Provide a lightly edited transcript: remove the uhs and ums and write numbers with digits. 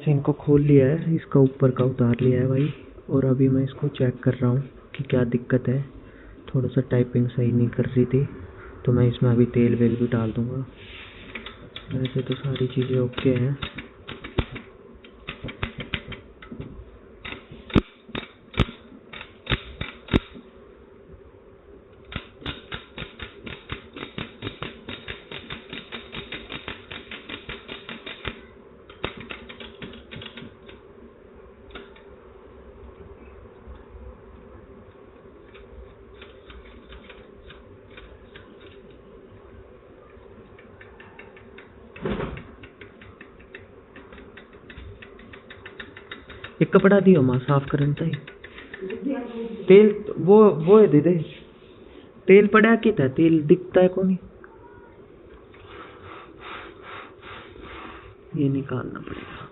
से इनको खोल लिया है, इसका ऊपर का उतार लिया है भाई। और अभी मैं इसको चेक कर रहा हूँ कि क्या दिक्कत है। थोड़ा सा टाइपिंग सही नहीं कर रही थी, तो मैं इसमें अभी तेल वेल भी डाल दूँगा। वैसे तो सारी चीज़ें ओके हैं। एक कपड़ा दियो माँ साफ करन ताई। तेल वो है दीदी, तेल पड़ा कि था, तेल दिखता है कौन, ये निकालना पड़ेगा।